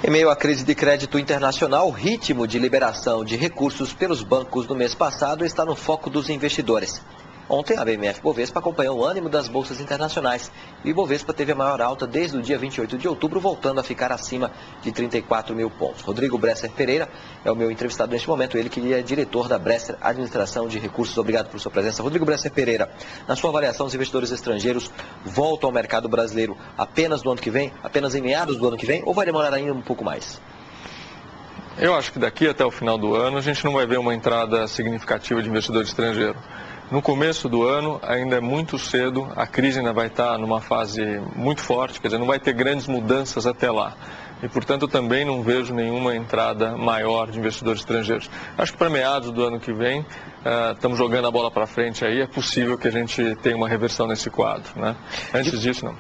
Em meio à crise de crédito internacional, o ritmo de liberação de recursos pelos bancos no mês passado está no foco dos investidores. Ontem, a BMF-Bovespa acompanhou o ânimo das bolsas internacionais e o Ibovespa teve a maior alta desde o dia 28 de outubro, voltando a ficar acima de 34 mil pontos. Rodrigo Bresser Pereira é o meu entrevistado neste momento, ele que é diretor da Bresser Administração de Recursos. Obrigado por sua presença. Rodrigo Bresser Pereira, na sua avaliação, os investidores estrangeiros voltam ao mercado brasileiro apenas no ano que vem, apenas em meados do ano que vem, ou vai demorar ainda um pouco mais? Eu acho que daqui até o final do ano a gente não vai ver uma entrada significativa de investidor estrangeiro. No começo do ano ainda é muito cedo, a crise ainda vai estar numa fase muito forte, quer dizer, não vai ter grandes mudanças até lá. E, portanto, eu também não vejo nenhuma entrada maior de investidores estrangeiros. Acho que para meados do ano que vem, estamos jogando a bola para frente aí, é possível que a gente tenha uma reversão nesse quadro, né? Antes disso, não.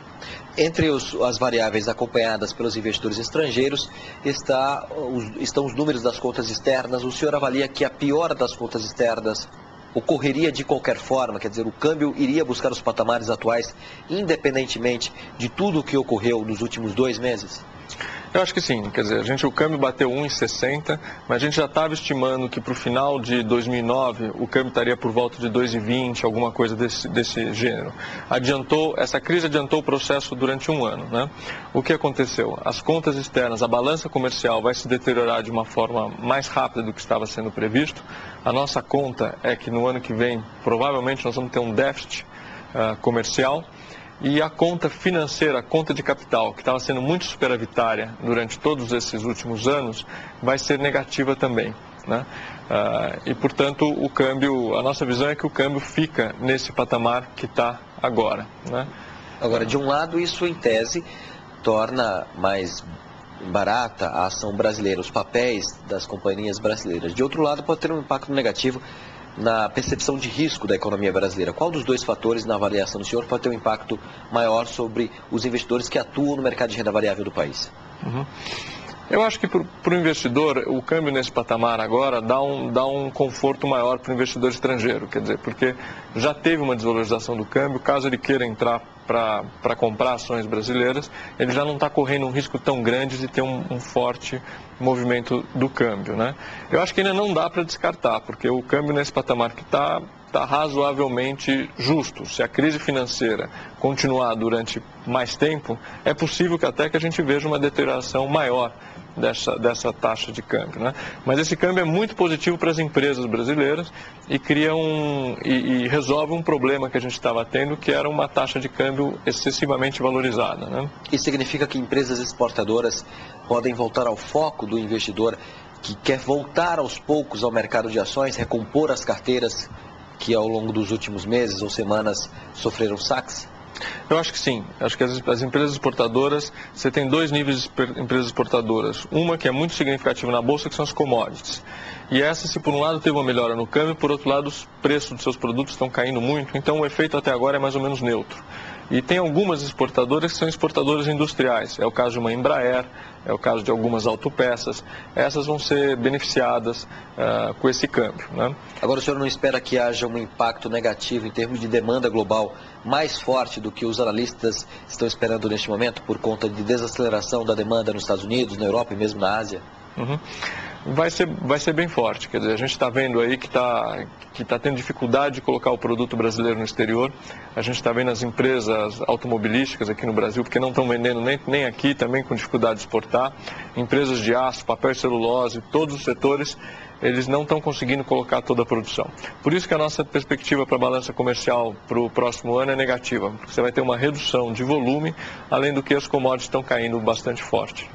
Entre as variáveis acompanhadas pelos investidores estrangeiros estão os números das contas externas. O senhor avalia que a piora das contas externas ocorreria de qualquer forma, quer dizer, o câmbio iria buscar os patamares atuais, independentemente de tudo o que ocorreu nos últimos 2 meses? Eu acho que sim, quer dizer, o câmbio bateu 1,60, mas a gente já estava estimando que para o final de 2009 o câmbio estaria por volta de 2,20, alguma coisa desse gênero. Essa crise adiantou o processo durante um ano, né? O que aconteceu? As contas externas, a balança comercial vai se deteriorar de uma forma mais rápida do que estava sendo previsto. A nossa conta é que no ano que vem, provavelmente, nós vamos ter um déficit comercial. E a conta financeira, a conta de capital, que estava sendo muito superavitária durante todos esses últimos anos, vai ser negativa também, né? E, portanto, a nossa visão é que o câmbio fica nesse patamar que está agora, né? Agora, de um lado, isso em tese torna mais barata a ação brasileira, os papéis das companhias brasileiras. De outro lado, pode ter um impacto negativo na percepção de risco da economia brasileira. Qual dos dois fatores, na avaliação do senhor, pode ter um impacto maior sobre os investidores que atuam no mercado de renda variável do país? Eu acho que para o investidor, o câmbio nesse patamar agora dá um conforto maior para o investidor estrangeiro, quer dizer, porque já teve uma desvalorização do câmbio, caso ele queira entrar para comprar ações brasileiras, ele já não está correndo um risco tão grande de ter um forte movimento do câmbio, né? Eu acho que ainda não dá para descartar, porque o câmbio nesse patamar que está razoavelmente justo. Se a crise financeira continuar durante mais tempo, é possível que até que a gente veja uma deterioração maior dessa taxa de câmbio, né? Mas esse câmbio é muito positivo para as empresas brasileiras e e resolve um problema que a gente estava tendo, que era uma taxa de câmbio excessivamente valorizada, né? Isso significa que empresas exportadoras podem voltar ao foco do investidor que quer voltar aos poucos ao mercado de ações, recompor as carteiras que ao longo dos últimos meses ou semanas sofreram saques? Eu acho que sim. Acho que as empresas exportadoras, você tem 2 níveis de empresas exportadoras. Uma que é muito significativa na Bolsa, que são as commodities. E essa, se por um lado teve uma melhora no câmbio, por outro lado os preços dos seus produtos estão caindo muito, então o efeito até agora é mais ou menos neutro. E tem algumas exportadoras que são exportadoras industriais. É o caso de uma Embraer, é o caso de algumas autopeças. Essas vão ser beneficiadas com esse câmbio, né? Agora, o senhor não espera que haja um impacto negativo em termos de demanda global mais forte do que os analistas estão esperando neste momento, por conta de desaceleração da demanda nos Estados Unidos, na Europa e mesmo na Ásia? Vai ser bem forte, quer dizer, a gente está vendo aí que está tendo dificuldade de colocar o produto brasileiro no exterior. A gente está vendo as empresas automobilísticas aqui no Brasil, porque não estão vendendo nem aqui, também com dificuldade de exportar. Empresas de aço, papel e celulose, todos os setores, eles não estão conseguindo colocar toda a produção. Por isso que a nossa perspectiva para a balança comercial para o próximo ano é negativa, porque você vai ter uma redução de volume, além do que as commodities estão caindo bastante forte.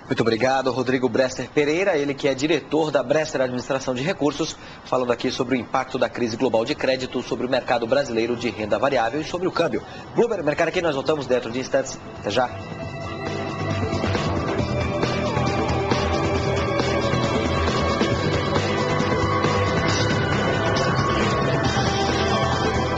Muito obrigado, Rodrigo Bresser Pereira, ele que é diretor da Bresser Administração de Recursos, falando aqui sobre o impacto da crise global de crédito sobre o mercado brasileiro de renda variável e sobre o câmbio. Bloomberg Mercado aqui, nós voltamos dentro de instantes. Até já.